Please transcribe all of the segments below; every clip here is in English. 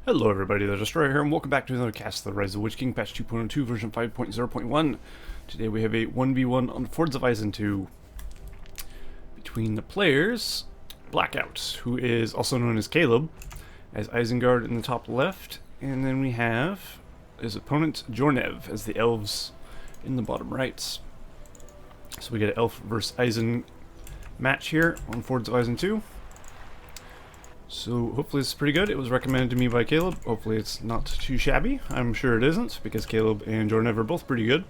Hello everybody, the Destroyer here, and welcome back to another cast of the Rise of the Witch King, patch 2.02, version 5.0.1. Today we have a 1v1 on Fords of Isen II between the players, Blackout, who is also known as Caleb, as Isengard in the top left, and then we have his opponent, Jornev, as the Elves in the bottom right. So we get an Elf versus Isen match here on Fords of Isen II. So hopefully it's pretty good. It was recommended to me by Caleb. Hopefully it's not too shabby. I'm sure it isn't, because Caleb and Jornev are both pretty good.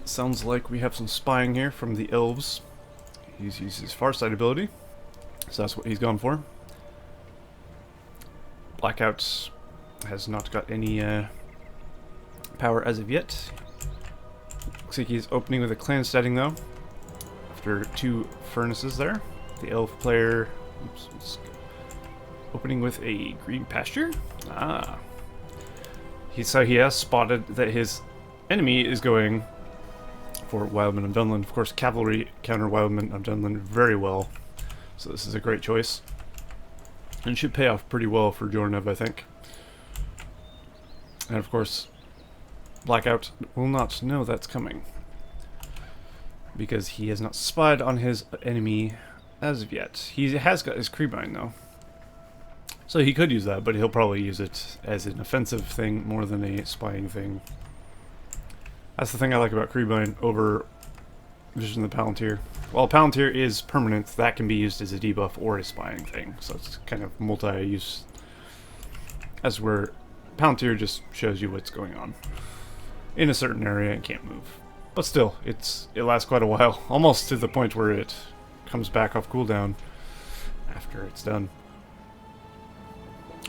Sounds like we have some spying here from the Elves. He's used his Farsight ability, so that's what he's gone for. Blackout has not got any power as of yet. Looks like he's opening with a clan setting though. After two furnaces there. The elf player opening with a green pasture. So he has spotted that his enemy is going for Wildman of Dunland. Of course, cavalry counter Wildman of Dunland very well. So this is a great choice. And should pay off pretty well for Jornev, I think. And of course, Blackout will not know that's coming, because he has not spied on his enemy as of yet. He has got his Creebine though, so he could use that, but he'll probably use it as an offensive thing more than a spying thing. That's the thing I like about Creebine over Vision of the Palantir. While Palantir is permanent, that can be used as a debuff or a spying thing, so it's kind of multi-use, as where Palantir just shows you what's going on in a certain area and can't move. But still, it lasts quite a while, almost to the point where it comes back off cooldown after it's done.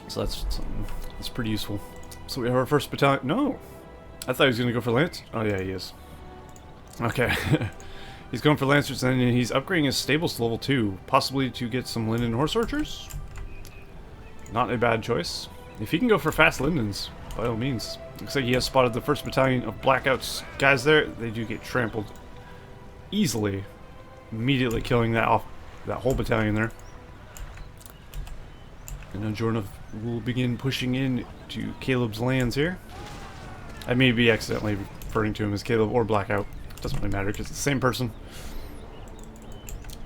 So that's pretty useful. So we have our first battalion. No! I thought he was going to go for Lance. Oh yeah, he is. Okay. He's going for Lancers, and he's upgrading his stables to level 2, possibly to get some Linden Horse Archers. Not a bad choice. If he can go for fast Lindens, by all means. Looks like he has spotted the first battalion of Blackout's guys there. They do get trampled easily, immediately killing that whole battalion there. And now Jornev will begin pushing in to Caleb's lands here. I may be accidentally referring to him as Caleb or Blackout. Doesn't really matter because it's the same person.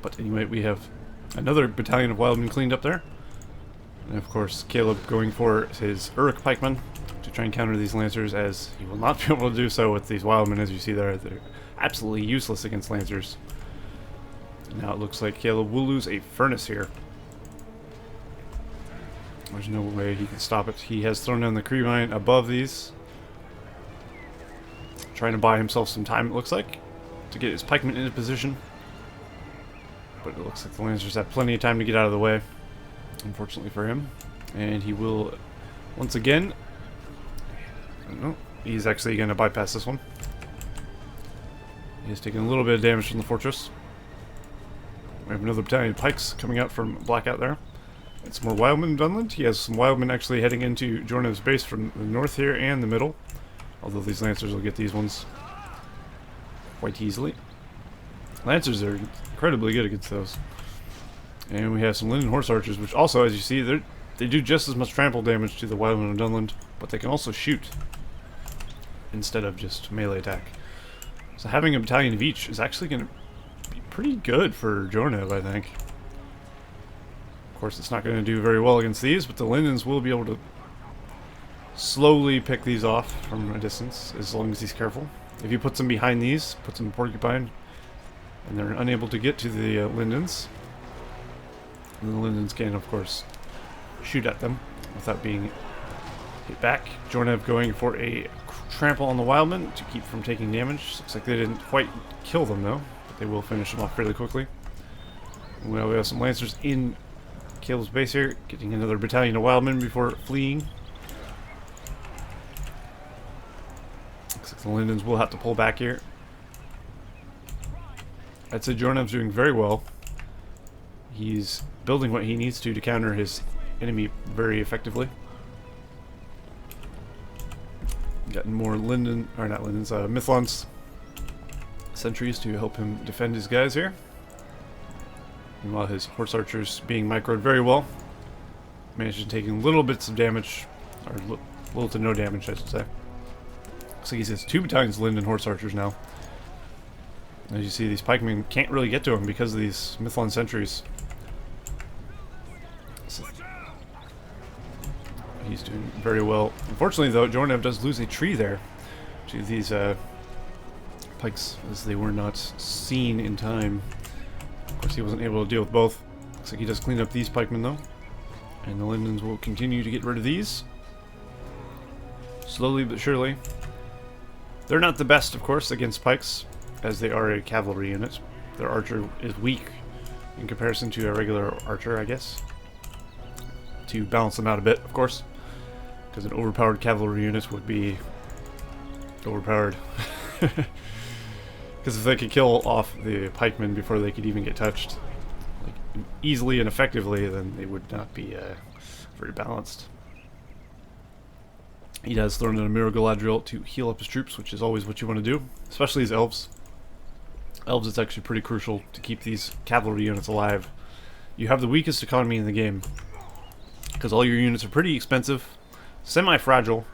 But anyway, we have another battalion of Wildmen cleaned up there. And of course, Caleb going for his Uruk pikemen to try and counter these Lancers, as he will not be able to do so with these Wildmen, as you see there. They're absolutely useless against Lancers. Now it looks like Caleb will lose a furnace here. There's no way he can stop it. He has thrown down the Creebine above these, trying to buy himself some time, it looks like, to get his pikemen into position. But it looks like the Lancers have plenty of time to get out of the way, unfortunately for him. And he will, once again, no, he's actually going to bypass this one. He's taking a little bit of damage from the fortress. We have another battalion of pikes coming out from Blackout there. It's more Wildmen in Dunland. He has some Wildmen actually heading into Jornev's base from the north here and the middle. Although these Lancers will get these ones quite easily. Lancers are incredibly good against those. And we have some Linden Horse Archers, which also, as you see, they do just as much trample damage to the Wildmen of Dunland, but they can also shoot instead of just melee attack. So having a battalion of each is actually going to be pretty good for Jornev, I think. Of course, it's not going to do very well against these, but the Lindens will be able to slowly pick these off from a distance, as long as he's careful. If he puts them behind these, puts them in Porcupine, and they're unable to get to the Lindens, and the Lindens can, of course, shoot at them without being hit back. Jornev going for a trample on the Wildmen to keep from taking damage. Looks like they didn't quite kill them though, but they will finish them off fairly quickly. And we have some Lancers in Caleb's base here, getting another battalion of Wildmen before fleeing. Looks like the Lindens will have to pull back here. I'd say Jornev's doing very well. He's building what he needs to counter his enemy very effectively. Getting more Mithlons sentries to help him defend his guys here. Meanwhile, his horse archers being microed very well. managed to take little bits of damage, or little to no damage, I should say. Looks like he has 2 battalions of Linden Horse Archers now. As you see, these pikemen can't really get to him because of these Mythlon sentries. So he's doing very well. Unfortunately, though, Jornev does lose a tree there to these pikes, as they were not seen in time. Of course, he wasn't able to deal with both. Looks like he does clean up these pikemen, though. And the Lindens will continue to get rid of these. Slowly but surely. They're not the best, of course, against pikes, as they are a cavalry unit. Their archer is weak in comparison to a regular archer, I guess. To balance them out a bit, of course. Because an overpowered cavalry unit would be overpowered. Because if they could kill off the pikemen before they could even get touched, like, easily and effectively, then they would not be very balanced. He does throw in a Miracle Galadriel to heal up his troops, which is always what you want to do, especially as elves. Elves, it's actually pretty crucial to keep these cavalry units alive. You have the weakest economy in the game, because all your units are pretty expensive, semi-fragile,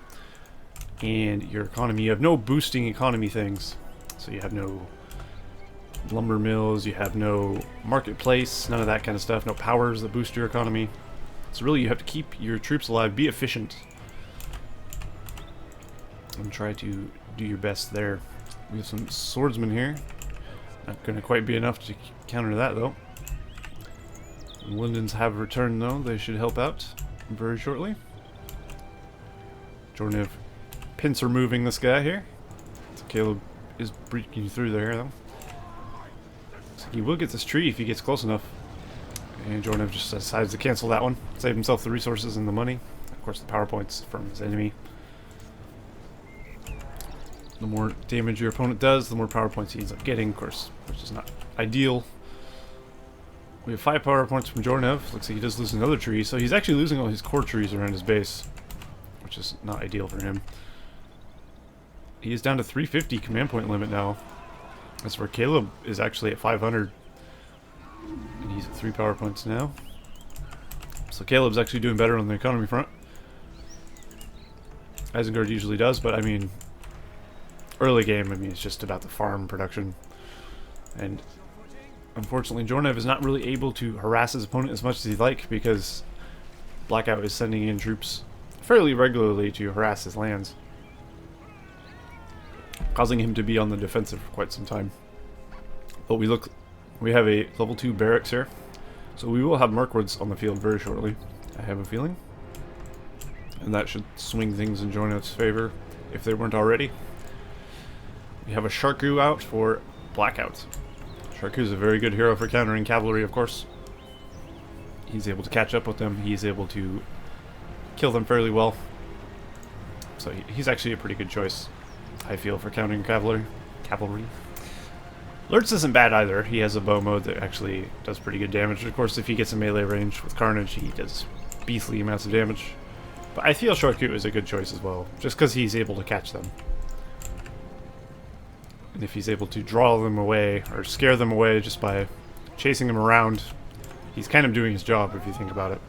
and your economy, you have no boosting economy things. So you have no lumber mills, you have no marketplace, none of that kind of stuff, no powers that boost your economy. So really you have to keep your troops alive, be efficient, and try to do your best there. We have some swordsmen here. Not going to quite be enough to counter that, though. The Lindens have returned, though. They should help out very shortly. Jornev pincer moving this guy here. So Caleb is breaking through there, though. So he will get this tree if he gets close enough. And Jornev just decides to cancel that one. Save himself the resources and the money. Of course, the power points from his enemy. The more damage your opponent does, the more power points he ends up getting, of course, which is not ideal. We have 5 power points from Jornev. Looks like he does lose another tree, so he's actually losing all his core trees around his base, which is not ideal for him. He is down to 350 command point limit now. That's where Caleb is actually at 500. And he's at 3 power points now. So Caleb's actually doing better on the economy front. Isengard usually does, but I mean, early game, I mean, it's just about the farm production. And unfortunately, Jornev is not really able to harass his opponent as much as he'd like, because Blackout is sending in troops fairly regularly to harass his lands, causing him to be on the defensive for quite some time. But we have a level 2 barracks here, so we will have Mirkwoods on the field very shortly, I have a feeling. And that should swing things in Jornev's favor, if they weren't already. We have a Sharku out for Blackout. Sharku is a very good hero for countering cavalry, of course. He's able to catch up with them. He's able to kill them fairly well. So he's actually a pretty good choice, I feel, for countering cavalry. Lurtz isn't bad either. He has a bow mode that actually does pretty good damage. Of course, if he gets in melee range with Carnage, he does beastly amounts of damage. But I feel Sharku is a good choice as well, just because he's able to catch them. And if he's able to draw them away, or scare them away just by chasing them around, he's kind of doing his job, if you think about it.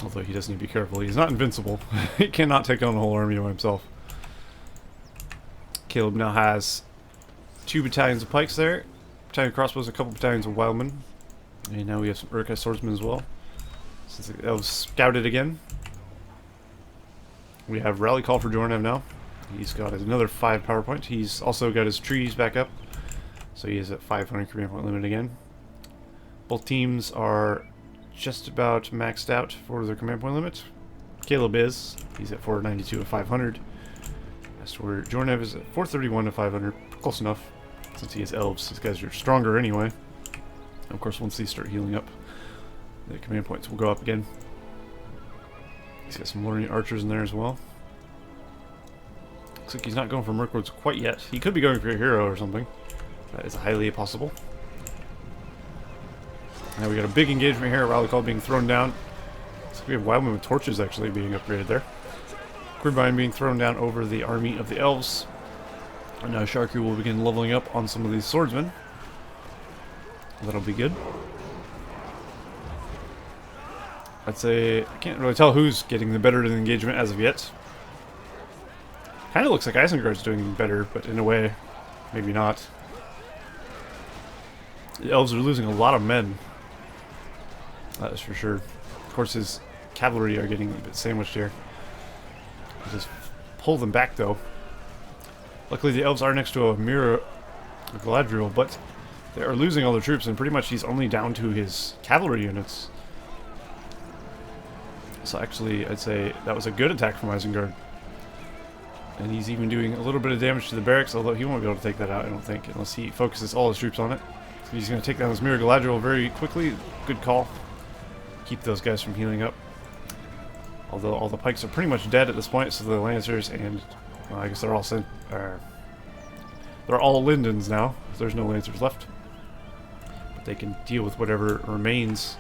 Although he does need to be careful. He's not invincible. He cannot take on a whole army by himself. Caleb now has 2 battalions of pikes there. Battalion of crossbows, a couple battalions of wildmen. And now we have some Uruk swordsmen as well. Since the elves scouted again. We have rally call for Jornev now. He's got another 5 power point. He's also got his trees back up, so he is at 500 command point limit again. Both teams are just about maxed out for their command point limit. Caleb is. He's at 492 of 500. As to where Jornev is at 431 of 500. Close enough, since he has elves. These guys are stronger anyway. And of course, once these start healing up, the command points will go up again. He's got some Lorien archers in there as well. Looks like he's not going for Mirkwoods quite yet. He could be going for a hero or something. That is highly possible. Now we got a big engagement here. Rally call being thrown down. So we have Wildmen with torches actually being upgraded there. Quirbine being thrown down over the army of the elves. And now Sharku will begin leveling up on some of these swordsmen. That'll be good. I'd say I can't really tell who's getting the better of the engagement as of yet. Kind of looks like Isengard's doing better, but in a way, maybe not. The Elves are losing a lot of men. That is for sure. Of course, his cavalry are getting a bit sandwiched here. I'll just pull them back, though. Luckily, the Elves are next to a mirror of Galadriel, but they are losing all their troops, and pretty much he's only down to his cavalry units. So actually, I'd say that was a good attack from Isengard. And he's even doing a little bit of damage to the barracks, although he won't be able to take that out, I don't think, unless he focuses all his troops on it. So he's going to take down this Mirror Galadriel very quickly. Good call. Keep those guys from healing up. Although all the pikes are pretty much dead at this point, so the Lancers and... well, I guess they're all they're all Lindens now. There's no Lancers left. But they can deal with whatever remains.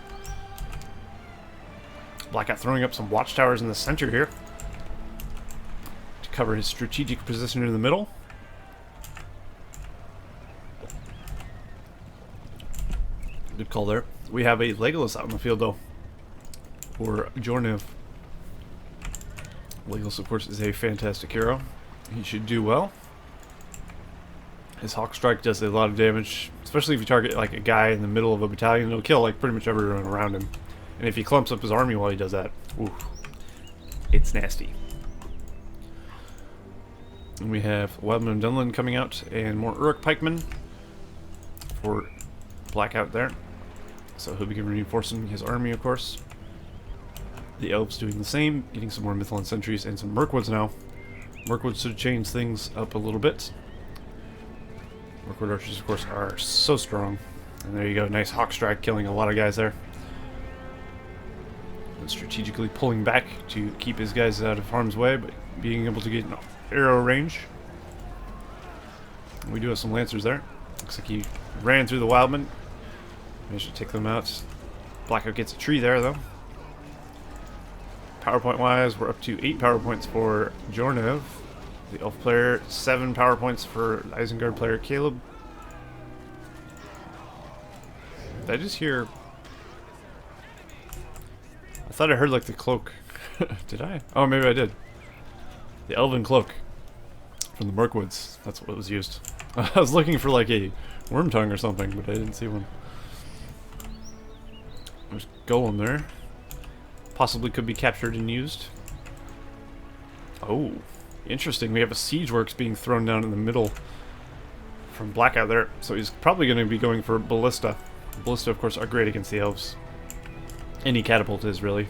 Blackout throwing up some watchtowers in the center here to cover his strategic position in the middle. Good call there. We have a Legolas out in the field though, for Jornev. Legolas, of course, is a fantastic hero. He should do well. His Hawk Strike does a lot of damage, especially if you target like a guy in the middle of a battalion. It'll kill like pretty much everyone around him. And if he clumps up his army while he does that, oof, it's nasty. And we have Wildman and Dunlin coming out, and more Uruk pikemen for Blackout there. So he'll begin reinforcing his army, of course. The Elves doing the same, getting some more Mythalon sentries and some Mirkwoods now. Mirkwoods should change things up a little bit. Mirkwood archers, of course, are so strong. And there you go, nice Hawk Strike, killing a lot of guys there. And strategically pulling back to keep his guys out of harm's way, but being able to get an arrow range. We do have some Lancers there. Looks like he ran through the Wildmen. Managed to take them out. Blackout gets a tree there, though. PowerPoint wise, we're up to 8 PowerPoints for Jornev, the Elf player, 7 PowerPoints for Isengard player Caleb. Did I just hear... I thought I heard like the cloak. Did I? Oh, maybe I did. The Elven cloak from the Mirkwoods. That's what was used. I was looking for like a worm tongue or something, but I didn't see one. There's Golem there. Possibly could be captured and used. Oh, interesting. We have a siege works being thrown down in the middle from Blackout there. So he's probably going to be going for Ballista. Ballista, of course, are great against the Elves. Any catapult is, really.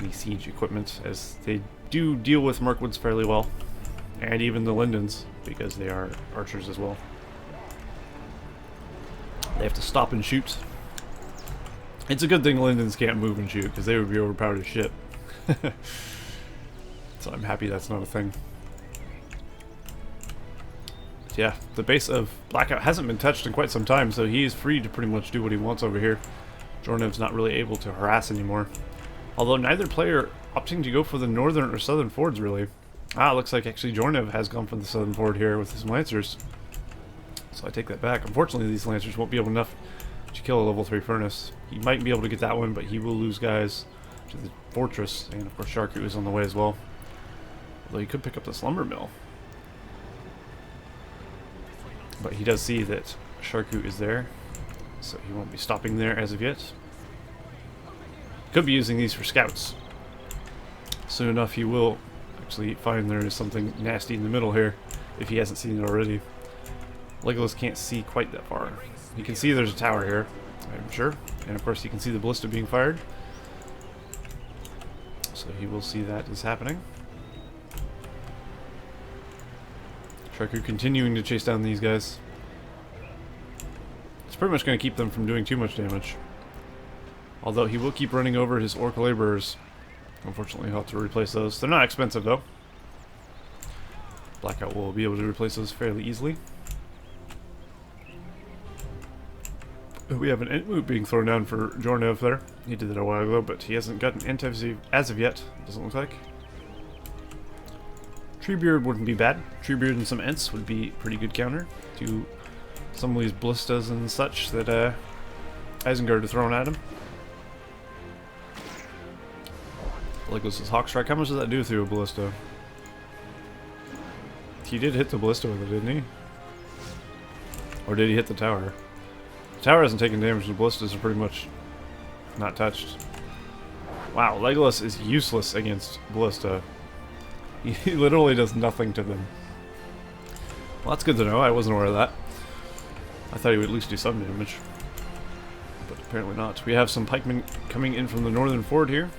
Any siege equipment, as they do deal with Mirkwoods fairly well. And even the Lindens, because they are archers as well. They have to stop and shoot. It's a good thing Lindens can't move and shoot, because they would be overpowered as shit. So I'm happy that's not a thing. But yeah, the base of Blackout hasn't been touched in quite some time, so he is free to pretty much do what he wants over here. Jornev's not really able to harass anymore. Although neither player opting to go for the northern or southern fords, really. Ah, looks like actually Jornev has gone for the southern ford here with his Lancers. So I take that back. Unfortunately, these Lancers won't be able enough to kill a level 3 furnace. He might be able to get that one, but he will lose guys to the fortress. And of course, Sharku is on the way as well. Although he could pick up the lumber mill. But he does see that Sharku is there, so he won't be stopping there as of yet. Could be using these for scouts. Soon enough, he will actually find there is something nasty in the middle here, if he hasn't seen it already. Legolas can't see quite that far. He can see there's a tower here, I'm sure. And of course, he can see the ballista being fired. So he will see that is happening. Sharku continuing to chase down these guys. It's pretty much going to keep them from doing too much damage. Although he will keep running over his orc laborers. Unfortunately, he'll have to replace those. They're not expensive, though. Blackout will be able to replace those fairly easily. We have an Ent Moot being thrown down for Jornev there. He did that a while ago, but he hasn't gotten Ent as of yet, doesn't look like. Treebeard wouldn't be bad. Treebeard and some Ents would be pretty good counter to some of these ballistas and such that Isengard are throwing at him. Legolas's Hawk Strike. How much does that do through a ballista? He did hit the ballista with it, didn't he? Or did he hit the tower? The tower hasn't taken damage, and the ballistas are pretty much not touched. Wow, Legolas is useless against ballista. He literally does nothing to them. Well, that's good to know. I wasn't aware of that. I thought he would at least do some damage. But apparently not. We have some pikemen coming in from the northern ford here.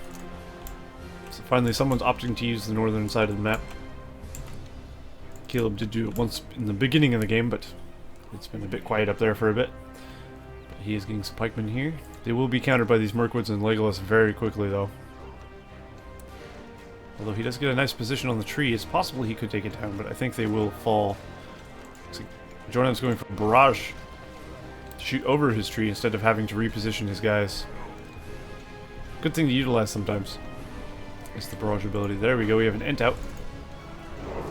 So finally someone's opting to use the northern side of the map. Caleb did do it once in the beginning of the game, but it's been a bit quiet up there for a bit. But he is getting some pikemen here. They will be countered by these Mirkwoods and Legolas very quickly, though. Although he does get a nice position on the tree, it's possible he could take it down, but I think they will fall. Looks like Jornev's going for a barrage to shoot over his tree instead of having to reposition his guys. Good thing to utilize sometimes. It's the barrage ability. There we go, we have an Ent out.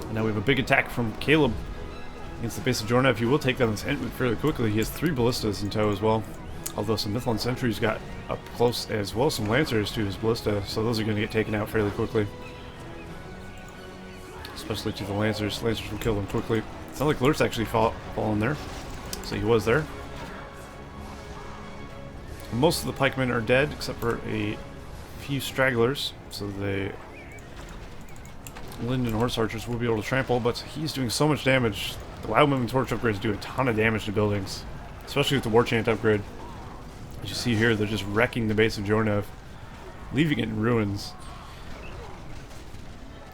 And now we have a big attack from Caleb against the base of Jornev. He will take down this Ent fairly quickly. He has 3 ballistas in tow as well. Although some Mithlond sentries got up close as well, some lancers to his ballista, so those are going to get taken out fairly quickly. Especially to the lancers. Lancers will kill them quickly. It's not like Lurt's actually fallen there, so he was there. Most of the pikemen are dead, except for a few stragglers, so the Linden horse archers will be able to trample, but he's doing so much damage. The Wild Moving Torch upgrades do a ton of damage to buildings, especially with the War Chant upgrade. As you see here, they're just wrecking the base of Jornev, leaving it in ruins.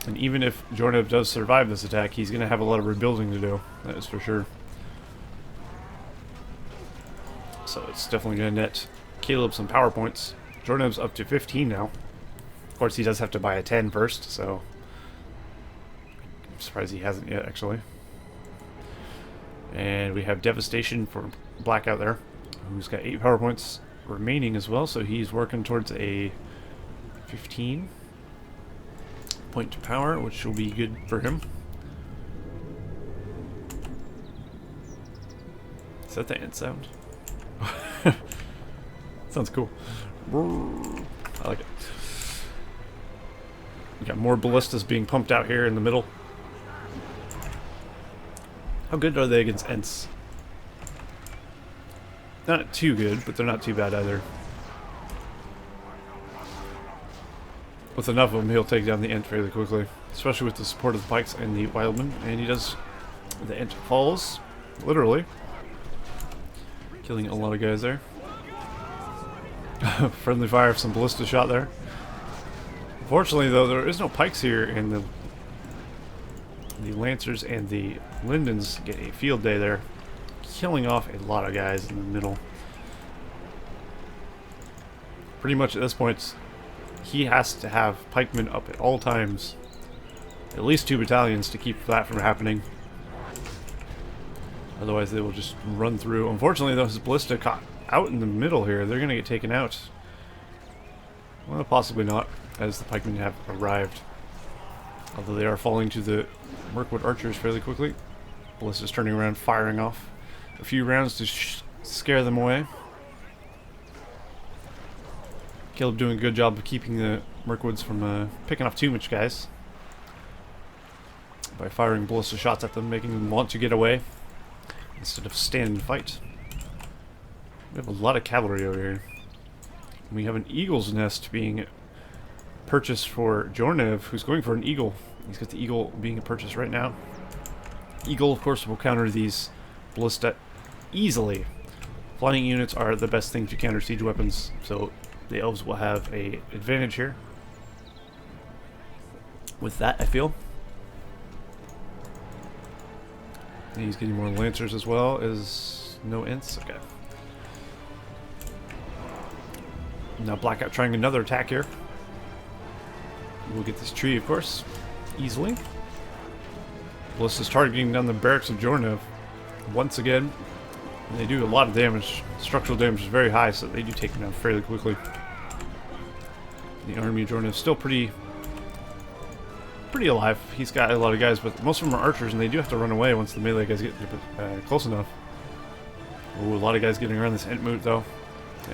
And even if Jornev does survive this attack, he's going to have a lot of rebuilding to do, that is for sure. So it's definitely going to net Caleb some power points. Jornev's up to 15 now. Of course, he does have to buy a 10 first, so I'm surprised he hasn't yet, actually. And we have Devastation for Blackout there, who's got 8 power points remaining as well, so he's working towards a 15 point to power, which will be good for him. Is that the Ent sound? Sounds cool. I like it. We got more ballistas being pumped out here in the middle. How good are they against Ents? Not too good, but they're not too bad either. With enough of them, he'll take down the Ent fairly quickly, especially with the support of the pikes and the wildmen. And he does. The Ent falls, literally, killing a lot of guys there. Friendly fire of some ballista shot there. Unfortunately, though, there is no pikes here, and the Lancers and the Lindens get a field day there, killing off a lot of guys in the middle. Pretty much at this point, he has to have pikemen up at all times. At least 2 battalions to keep that from happening. Otherwise they will just run through. Unfortunately though, his ballista caught out in the middle here. They're going to get taken out. Well, possibly not, as the pikemen have arrived. Although they are falling to the Mirkwood archers fairly quickly. Ballista's turning around, firing off a few rounds to scare them away. Caleb doing a good job of keeping the Mirkwoods from picking off too much guys by firing ballista shots at them, making them want to get away instead of stand and fight. We have a lot of cavalry over here. We have an eagle's nest being purchased for Jornev, who's going for an eagle. He's got the eagle being purchased right now. Eagle, of course, will counter these ballista easily. Flying units are the best thing to counter siege weapons, so the elves will have a advantage here with that, I feel. And he's getting more lancers as well as no Ents. Okay. Now Blackout trying another attack here. We'll get this tree, of course, easily. Ballista's targeting down the barracks of Jornev once again. And they do a lot of damage. Structural damage is very high, so they do take them down fairly quickly. The army of Jornev is still pretty alive. He's got a lot of guys, but most of them are archers, and they do have to run away once the melee guys get close enough. Ooh, a lot of guys getting around this Ent moot, though.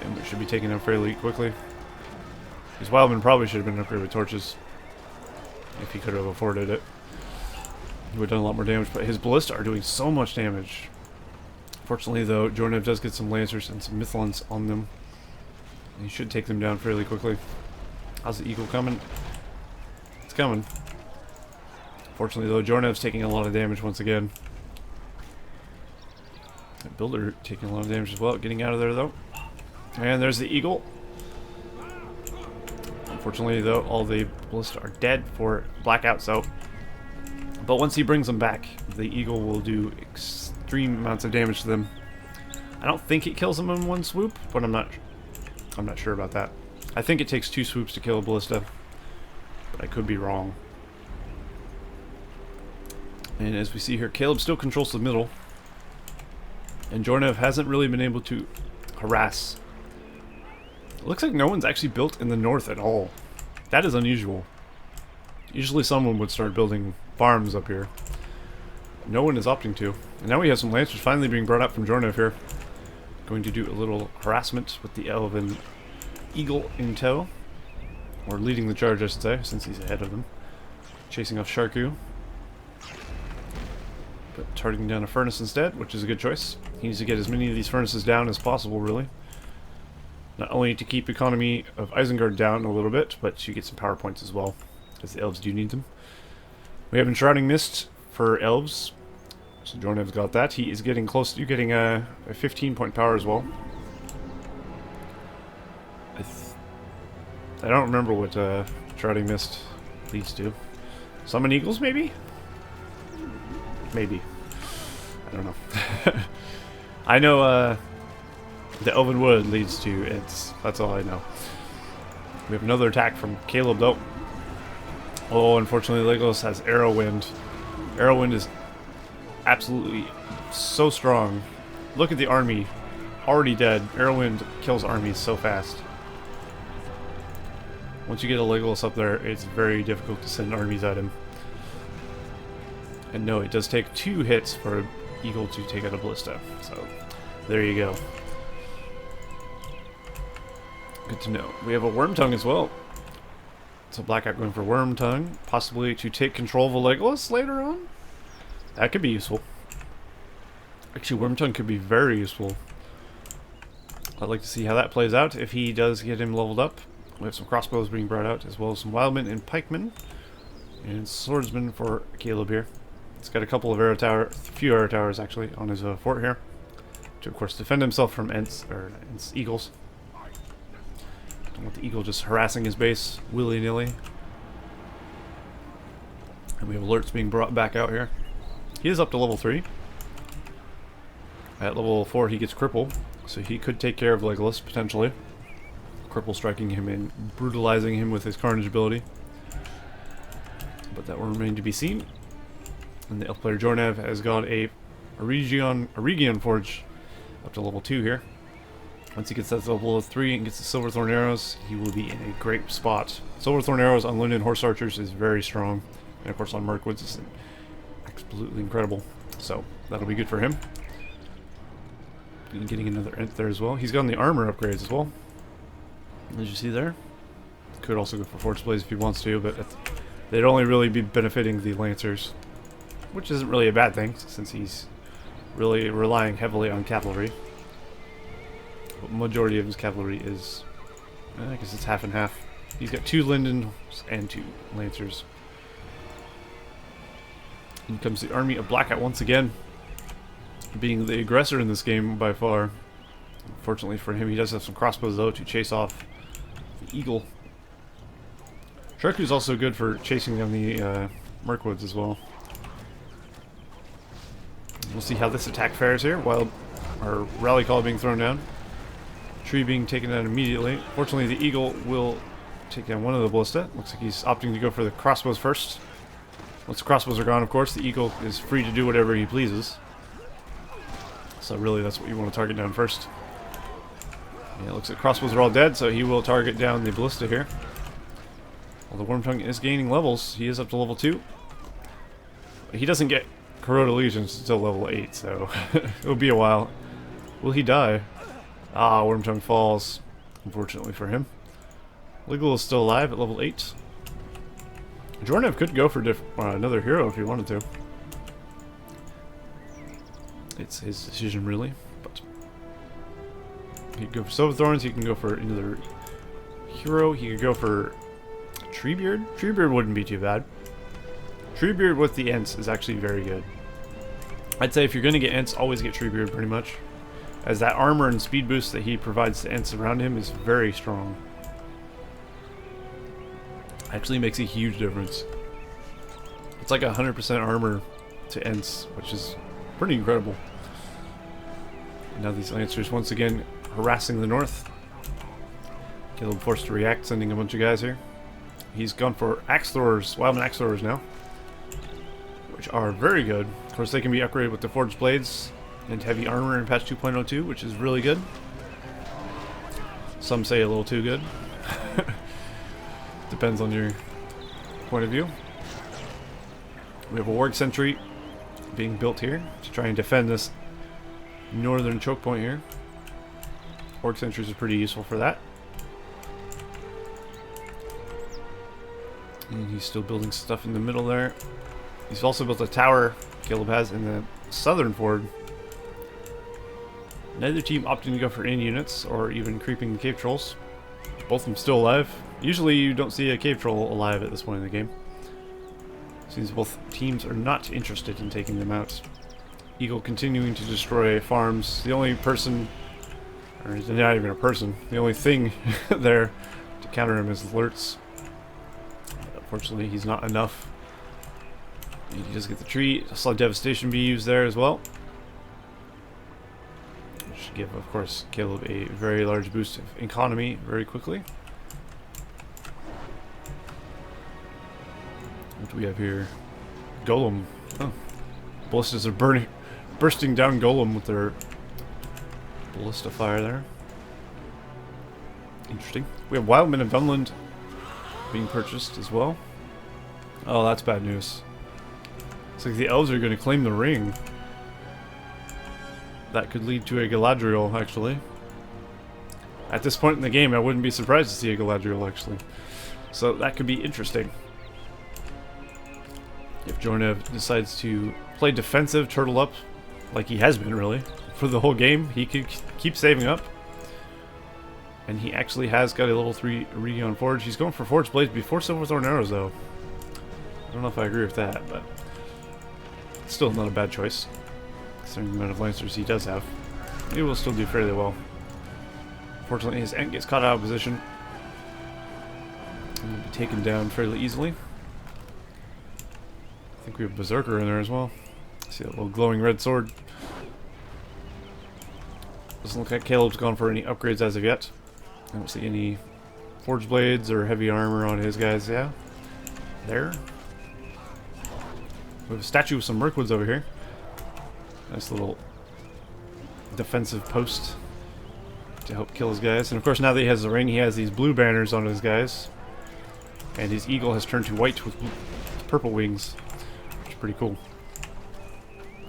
And we should be taking them fairly quickly. His Wildman probably should have been upgraded with torches. If he could have afforded it. He would have done a lot more damage, but his Ballista are doing so much damage. Fortunately, though, Jornev does get some Lancers and some Mithlons on them. And he should take them down fairly quickly. How's the Eagle coming? It's coming. Fortunately, though, Jornev's taking a lot of damage once again. That Builder taking a lot of damage as well. Getting out of there, though. And there's the Eagle. Unfortunately, though, all the Ballista are dead for Blackout, so... But once he brings them back, the Eagle will do extreme amounts of damage to them. I don't think it kills them in one swoop, but I'm not sure about that. I think it takes 2 swoops to kill a Ballista, but I could be wrong. And as we see here, Caleb still controls the middle, and Jornev hasn't really been able to harass. It looks like no one's actually built in the north at all. That is unusual. Usually someone would start building farms up here. No one is opting to. And now we have some Lancers finally being brought up from Jornev here. Going to do a little harassment with the Elven Eagle in tow. Or leading the charge, I should say, since he's ahead of them. Chasing off Sharku. But targeting down a furnace instead, which is a good choice. He needs to get as many of these furnaces down as possible, really. Not only to keep economy of Isengard down a little bit, but to get some power points as well, as the Elves do need them. We have Enshrouding Mist for Elves, so Jornev's got that. He is getting close to getting a 15-point power as well. I don't remember what Enshrouding Mist leads to. Summon Eagles, maybe? Maybe. I don't know. I know the Elven Wood leads to it. That's all I know. We have another attack from Caleb, though. Oh, unfortunately, Legolas has Arrow Wind. Arrow Wind is absolutely so strong. Look at the army. Already dead. Arrow Wind kills armies so fast. Once you get a Legolas up there, it's very difficult to send armies at him. And no, it does take 2 hits for an Eagle to take out a Ballista. So, there you go. Good to know. We have a Wormtongue as well. So Blackout going for Wormtongue, possibly to take control of a Legolas later on. That could be useful. Actually, Wormtongue could be very useful. I'd like to see how that plays out if he does get him leveled up. We have some crossbows being brought out, as well as some wildmen and pikemen. And swordsmen for Caleb here. He's got a couple of few arrow towers actually on his fort here, to of course defend himself from Ents eagles. Don't want the eagle just harassing his base willy-nilly. And we have alerts being brought back out here. He is up to level 3. At level 4 he gets cripple, so he could take care of Legolas potentially. Cripple striking him and brutalizing him with his carnage ability. But that will remain to be seen. And the elf player Jornev has got a Region Forge up to level 2 here. Once he gets that to level 3 and gets the Silverthorn Arrows, he will be in a great spot. Silverthorn Arrows on London Horse Archers is very strong. And of course on Mirkwoods is absolutely incredible. So that'll be good for him. And getting another Ent there as well. He's gotten the armor upgrades as well. As you see there. Could also go for Forge Blaze if he wants to, but they'd only really be benefiting the Lancers. Which isn't really a bad thing, since he's really relying heavily on cavalry. But majority of his cavalry is, I guess it's half and half. He's got 2 Lindens and 2 Lancers. In comes the army of Blackout once again, being the aggressor in this game by far. Unfortunately for him, he does have some crossbows though to chase off the eagle. Sharku's also good for chasing down the Mirkwoods as well. We'll see how this attack fares here, while our rally call being thrown down. Tree being taken out immediately. Fortunately, the eagle will take down one of the ballista. Looks like he's opting to go for the crossbows first. Once the crossbows are gone, of course, the eagle is free to do whatever he pleases. So really, that's what you want to target down first. Yeah, it looks like crossbows are all dead, so he will target down the ballista here. While the Wormtongue is gaining levels, he is up to level 2. He doesn't get Corroded Legions until level 8, so it'll be a while. Will he die? Ah, Wormtongue falls, unfortunately for him. Legal is still alive at level 8. Jornev could go for another hero if he wanted to. It's his decision, really. But he could go for Silverthorns. He can go for another hero. He could go for Treebeard. Treebeard wouldn't be too bad. Treebeard with the Ents is actually very good. I'd say if you're going to get Ents, always get Treebeard pretty much, as that armor and speed boost that he provides to Ents around him is very strong. Actually makes a huge difference. It's like 100% armor to Ents, which is pretty incredible. And now these Lancers once again harassing the north. Caleb forced to react, sending a bunch of guys here. He's gone for Axe Throwers, Wildman Axe Throwers now, which are very good. Of course, they can be upgraded with the Forged Blades and Heavy Armor in patch 2.02, which is really good. Some say a little too good. Depends on your point of view. We have a Warg Sentry being built here to try and defend this northern choke point here. Warg Sentries are pretty useful for that. And he's still building stuff in the middle there. He's also built a tower, Caleb has, in the southern ford. Neither team opting to go for in units or even creeping the cave trolls. Both of them still alive. Usually you don't see a cave troll alive at this point in the game. Seems both teams are not interested in taking them out. Eagle continuing to destroy farms. The only person, or he's not even a person, the only thing there to counter him is alerts. Unfortunately, he's not enough. He does get the tree. I saw Devastation be used there as well. Which should give, of course, Caleb a very large boost of economy very quickly. What do we have here? Golem. Oh. Ballistas are bursting down Golem with their ballista fire there. Interesting. We have Wildman of Dunland being purchased as well. Oh, that's bad news. Looks like the Elves are going to claim the ring. That could lead to a Galadriel, actually. At this point in the game, I wouldn't be surprised to see a Galadriel, actually. So that could be interesting. If Jornev decides to play defensive, turtle up, like he has been, really, for the whole game, he could keep saving up. And he actually has got a level 3 Region Forge. He's going for Forged Blades before Silverthorn Arrows, though. I don't know if I agree with that, but still not a bad choice, considering the amount of Lancers he does have. He will still do fairly well. Unfortunately, his Ent gets caught out of position and will be taken down fairly easily. I think we have Berserker in there as well. See that little glowing red sword. Doesn't look like Caleb's gone for any upgrades as of yet. I don't see any Forged Blades or heavy armor on his guys. Yeah, there. We have a statue of some Mirkwoods over here. Nice little defensive post to help kill his guys. And of course, now that he has the ring, he has these blue banners on his guys. And his eagle has turned to white with purple wings, which is pretty cool.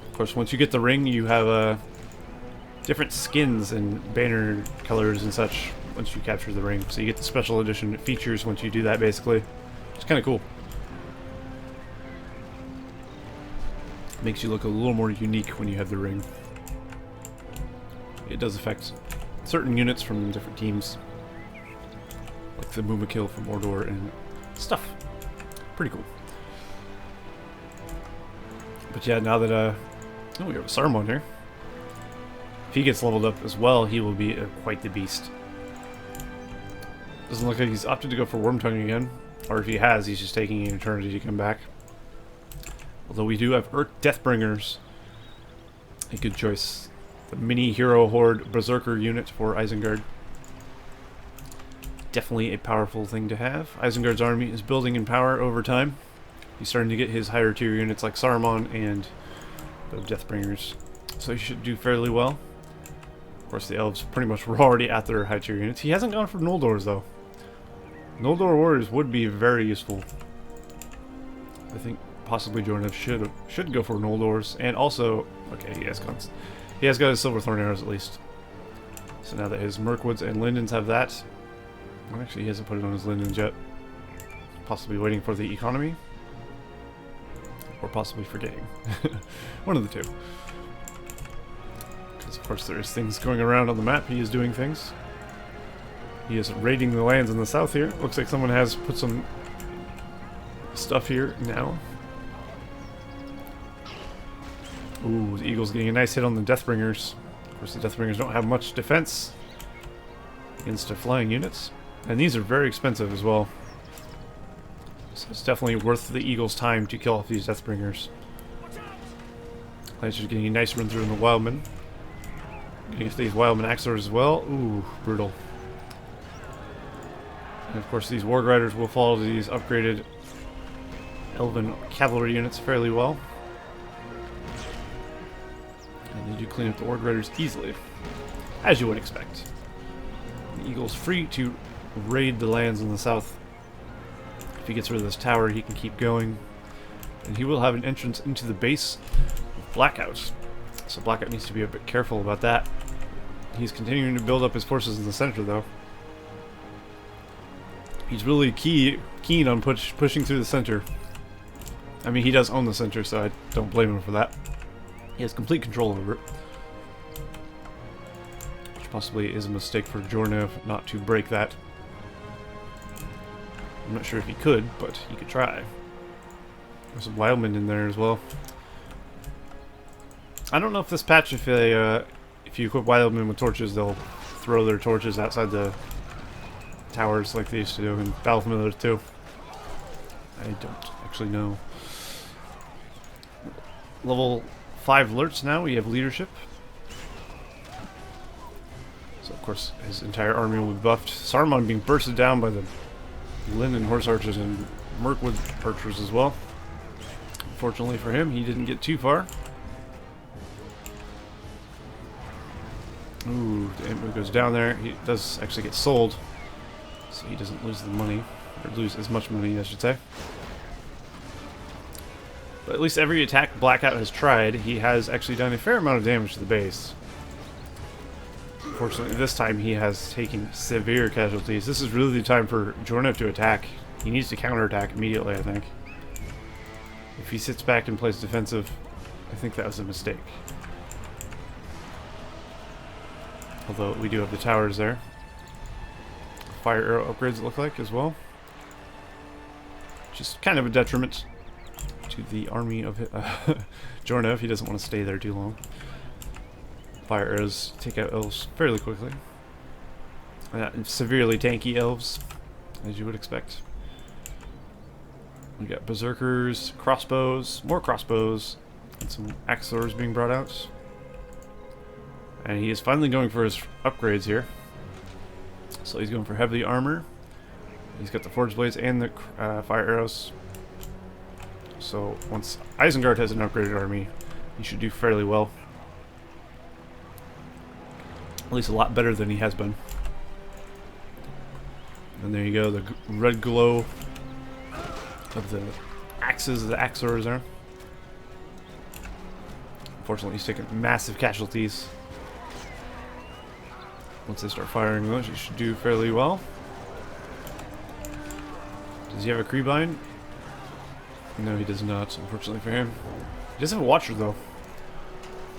Of course, once you get the ring, you have different skins and banner colors and such once you capture the ring. So you get the special edition features once you do that, basically. It's kind of cool. Makes you look a little more unique when you have the ring. It does affect certain units from different teams, like the Mumakil from Mordor and stuff. Pretty cool. But yeah, now that oh, we have a Saruman here. If he gets leveled up as well, he will be quite the beast. Doesn't look like he's opted to go for Wormtongue again, or if he has, he's just taking an eternity to come back. Although we do have Earth Deathbringers, a good choice. The mini hero horde berserker unit for Isengard. Definitely a powerful thing to have. Isengard's army is building in power over time. He's starting to get his higher tier units like Saruman and the Deathbringers, so he should do fairly well. Of course, the Elves pretty much were already at their high tier units. He hasn't gone for Noldors though. Noldor warriors would be very useful. I think possibly Jornev should go for Noldors, and also, okay, he has got his Silverthorn arrows at least. So now that his Mirkwoods and Lindens have that, Well, actually, he hasn't put it on his linen jet. Possibly waiting for the economy. Or possibly forgetting. One of the two. Because, of course, there is things going around on the map. He is doing things. He is raiding the lands in the south here. Looks like someone has put some stuff here now. Ooh, the Eagle's getting a nice hit on the Deathbringers. Of course, the Deathbringers don't have much defense against the flying units. And these are very expensive as well. So it's definitely worth the Eagle's time to kill off these Deathbringers. Lancers getting a nice run through in the Wildmen. Getting these Wildmen Axlers as well. Ooh, brutal. And of course these Warg Riders will follow these upgraded Elven cavalry units fairly well. And they do clean up the Warg Riders easily, as you would expect. The Eagle's free to raid the lands in the south. If he gets rid of this tower, he can keep going. And he will have an entrance into the base of Blackout. So Blackout needs to be a bit careful about that. He's continuing to build up his forces in the center, though. He's really keen on pushing through the center. I mean, he does own the center, so I don't blame him for that. He has complete control over it. Which possibly is a mistake for Jornev not to break that. I'm not sure if he could, but he could try. There's some Wildmen in there as well. I don't know if this patch, if you equip Wildmen with torches, they'll throw their torches outside the towers like they used to do in Battle for Middle-earth 2. I don't actually know. Level 5 alerts now, we have leadership. So of course his entire army will be buffed. Saruman being bursted down by the Linen Horse Archers and Mirkwood Archers as well. Unfortunately for him, he didn't get too far. Ooh, the Imp goes down there. He does actually get sold, so he doesn't lose the money, or lose as much money, I should say. But at least every attack Blackout has tried, he has actually done a fair amount of damage to the base. Unfortunately, this time he has taken severe casualties. This is really the time for Jornev to attack. He needs to counterattack immediately, I think. If he sits back and plays defensive, I think that was a mistake. Although we do have the towers there. Fire arrow upgrades it look like as well. Just kind of a detriment to the army of Jornev. He doesn't want to stay there too long. Fire arrows take out elves fairly quickly. Severely tanky elves, as you would expect. We got berserkers, crossbows, more crossbows, and some axlers being brought out. And he is finally going for his upgrades here. So he's going for heavy armor. He's got the forge blades and the fire arrows. So once Isengard has an upgraded army, he should do fairly well. At least a lot better than he has been. And there you go, the red glow of the axes, the axlers there. Unfortunately, he's taken massive casualties. Once they start firing those, he should do fairly well. Does he have a Creebind? No, he does not, unfortunately for him. He does have a Watcher, though.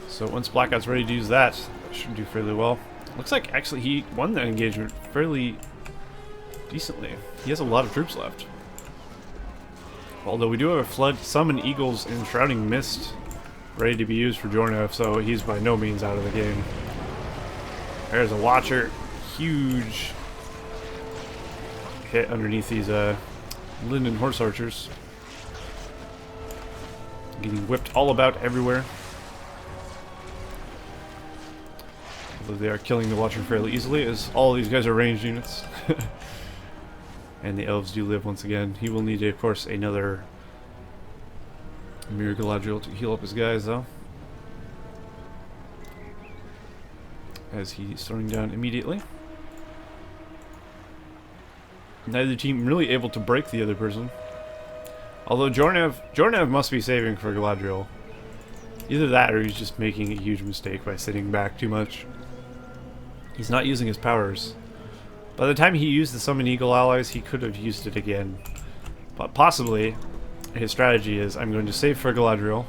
So once Blackout's ready to use that, that should do fairly well. Looks like, actually, he won that engagement fairly decently. He has a lot of troops left. Although we do have a Flood, Summon Eagles, and Shrouding Mist ready to be used for Jornev, so he's by no means out of the game. There's a Watcher. Huge hit underneath these Linen Horse Archers. Getting whipped all about everywhere. Although they are killing the Watcher fairly easily, as all these guys are ranged units. And the Elves do live once again. He will need, of course, another Mirror Galadriel to heal up his guys, though. As he's throwing down immediately. Neither team really able to break the other person. Although Jornev must be saving for Galadriel. Either that or he's just making a huge mistake by sitting back too much. He's not using his powers. By the time he used the Summon Eagle allies, he could have used it again. But possibly, his strategy is, I'm going to save for Galadriel.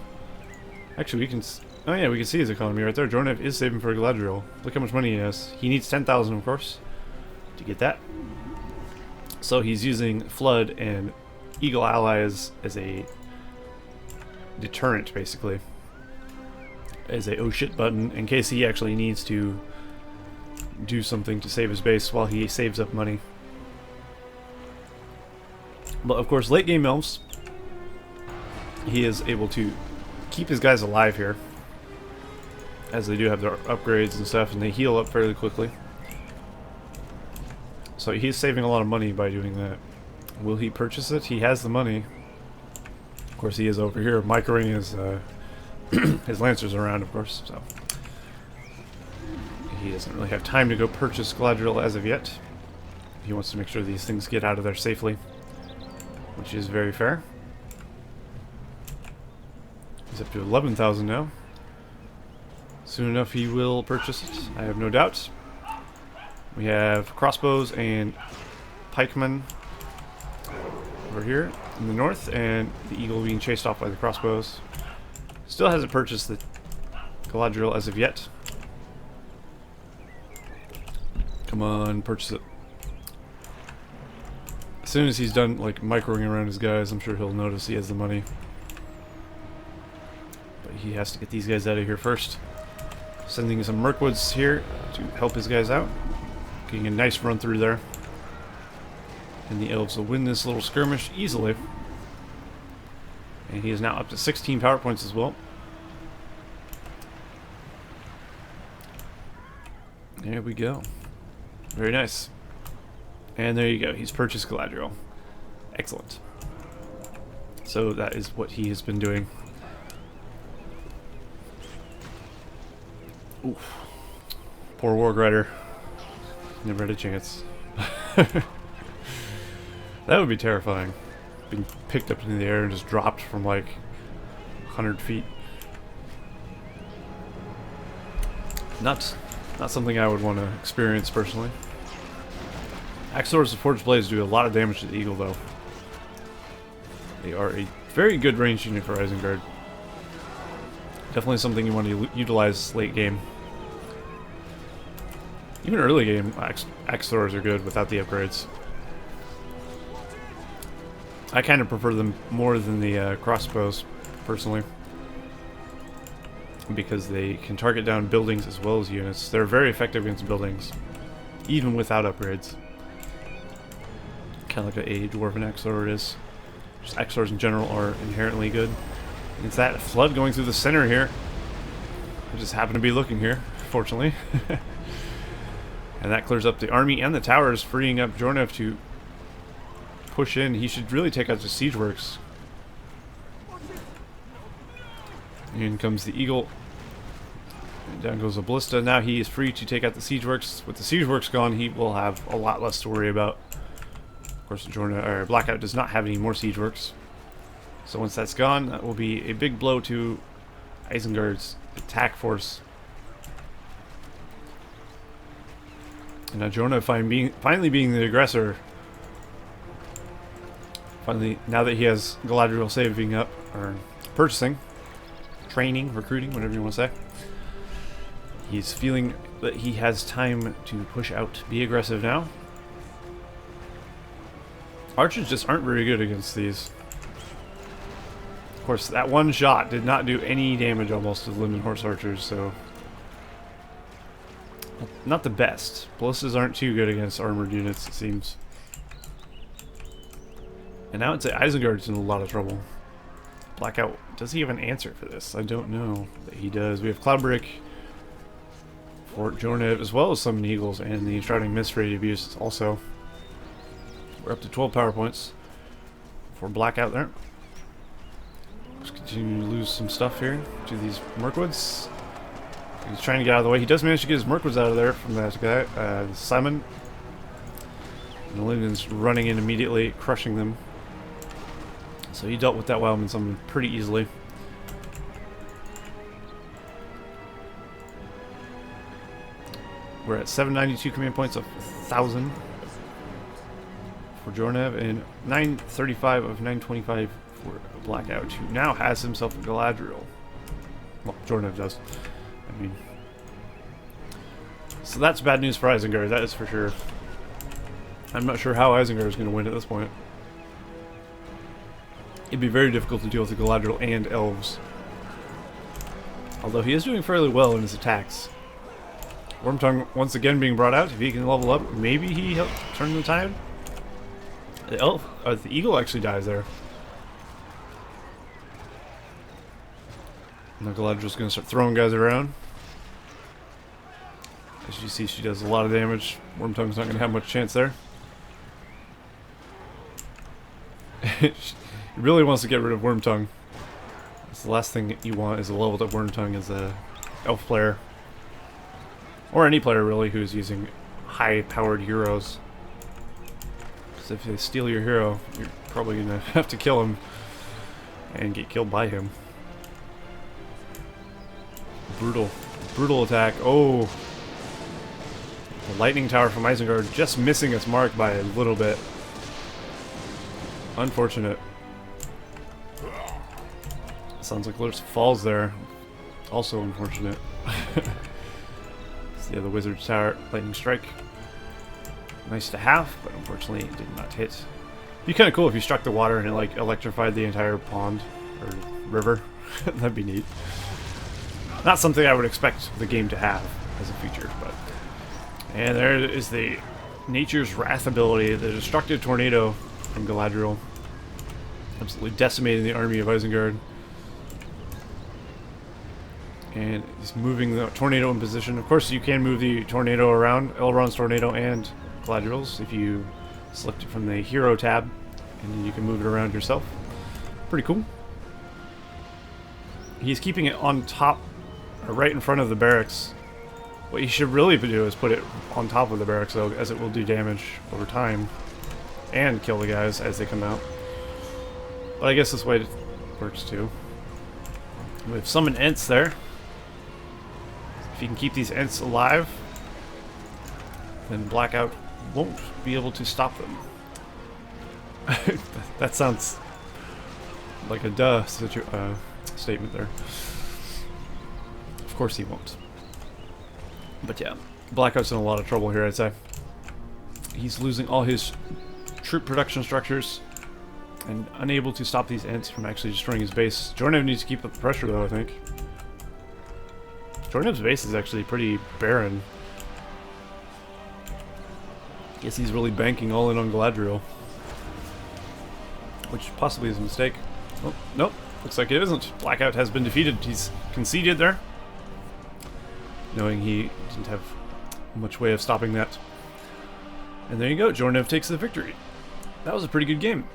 Actually, we can... Oh yeah, we can see his economy right there. Jornev is saving for Galadriel. Look how much money he has. He needs 10,000, of course, to get that. So he's using Flood and Eagle allies as a deterrent, basically. As a oh shit button, in case he actually needs to do something to save his base while he saves up money. But of course, late game Elves, he is able to keep his guys alive here, as they do have their upgrades and stuff, and they heal up fairly quickly. So he's saving a lot of money by doing that. Will he purchase it? He has the money. Of course, he is over here microing his his lancers around, of course. So he doesn't really have time to go purchase Galadriel as of yet. He wants to make sure these things get out of there safely, which is very fair. He's up to 11,000 now. Soon enough he will purchase it, I have no doubt. We have crossbows and pikemen over here in the north, and the eagle being chased off by the crossbows. Still hasn't purchased the Galadriel as of yet. Come on, purchase it. As soon as he's done like microing around his guys, I'm sure he'll notice he has the money. But he has to get these guys out of here first. Sending some Mirkwoods here to help his guys out. Getting a nice run through there. And the Elves will win this little skirmish easily. And he is now up to 16 power points as well. There we go. Very nice. And there you go. He's purchased Galadriel. Excellent. So that is what he has been doing. Oof. Poor Wargrider. Never had a chance. That would be terrifying. Being picked up into the air and just dropped from like 100 feet. Not something I would want to experience personally. Axe swords and forged blades do a lot of damage to the eagle, though. They are a very good range unit for Isengard. Definitely something you want to utilize late game. Even early game, axe swords are good without the upgrades. I kind of prefer them more than the crossbows, personally, because they can target down buildings as well as units. They're very effective against buildings, even without upgrades. Kind of like a dwarven axe sword is. Just axe swords in general are inherently good. And it's that flood going through the center here. I just happen to be looking here, fortunately. And that clears up the army and the towers, freeing up Jornev to push in. He should really take out the siege works. In comes the eagle. And down goes the ballista. Now he is free to take out the siege works. With the siege works gone, he will have a lot less to worry about. Of course, Blackout does not have any more siege works. So once that's gone, that will be a big blow to Isengard's attack force. And now Jornev finally being the aggressor. Finally, now that he has Galadriel saving up, or purchasing, training, recruiting, whatever you want to say, he's feeling that he has time to push out, be aggressive now. Archers just aren't very good against these. Of course, that one shot did not do any damage almost to the Linden Horse Archers, so not the best. Ballistas aren't too good against armored units, it seems. And now it's Isengard's in a lot of trouble. Blackout, does he have an answer for this? I don't know that he does. We have Cloudbreak for Jornev, as well as some Eagles, and the Shrouding Mist Radiant also. We're up to 12 power points for Blackout there. Just continue to lose some stuff here to these Mirkwoods. He's trying to get out of the way. He does manage to get his Mirkwoods out of there from that guy, Simon. And the Linden's running in immediately, crushing them. So he dealt with that Wildman summon pretty easily. We're at 792 command points of 1,000. for Jornev and 935 of 925 for Blackout, who now has himself a Galadriel. Well, Jornev does. I mean, so that's bad news for Isengard, that is for sure. I'm not sure how Isengard is going to win at this point. It'd be very difficult to deal with the Galadriel and Elves. Although he is doing fairly well in his attacks. Wormtongue once again being brought out. If he can level up, maybe he helps turn the tide. The eagle actually dies there. And the Galadriel's going to start throwing guys around. As you see, she does a lot of damage. Wormtongue's not going to have much chance there. He really wants to get rid of Wormtongue. That's the last thing you want is a leveled up Wormtongue as a elf player. Or any player really who's using high powered heroes. Because if they steal your hero, you're probably going to have to kill him and get killed by him. Brutal attack. Oh! The lightning tower from Isengard just missing its mark by a little bit. Unfortunate. Sounds like Lurtz falls there. Also unfortunate. So yeah, the wizard's tower lightning strike. Nice to have, but unfortunately it did not hit. It'd be kind of cool if you struck the water and it like electrified the entire pond or river. That'd be neat. Not something I would expect the game to have as a feature, but. And there is the Nature's Wrath ability, the Destructive Tornado from Galadriel. Absolutely decimating the army of Isengard. And he's moving the tornado in position. Of course, you can move the tornado around, Elrond's tornado and Galadriel's, if you select it from the hero tab, and then you can move it around yourself. Pretty cool. He's keeping it on top, right in front of the barracks. What you should really do is put it on top of the barracks, though, as it will do damage over time and kill the guys as they come out. But I guess this way it works too. We have summoned Ents there. If you can keep these Ents alive, then Blackout won't be able to stop them. That sounds like a duh statement there. Of course he won't. But yeah, Blackout's in a lot of trouble here, I'd say. He's losing all his troop production structures and unable to stop these Ents from actually destroying his base. Jornev needs to keep up the pressure, though, I think. Jornev's base is actually pretty barren. Guess he's really banking all in on Galadriel. Which possibly is a mistake. Oh, nope. Looks like it isn't. Blackout has been defeated. He's conceded there, knowing he didn't have much way of stopping that. And there you go, Jornev takes the victory. That was a pretty good game.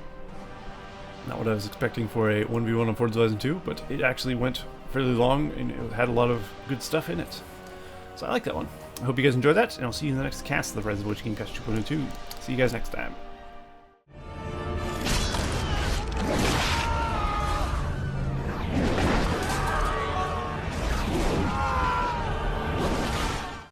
Not what I was expecting for a 1v1 on Fords of Isen II, but it actually went fairly long and it had a lot of good stuff in it. So I like that one. I hope you guys enjoyed that, and I'll see you in the next cast of the Rise of the Witch King Cast 2.2. See you guys next time.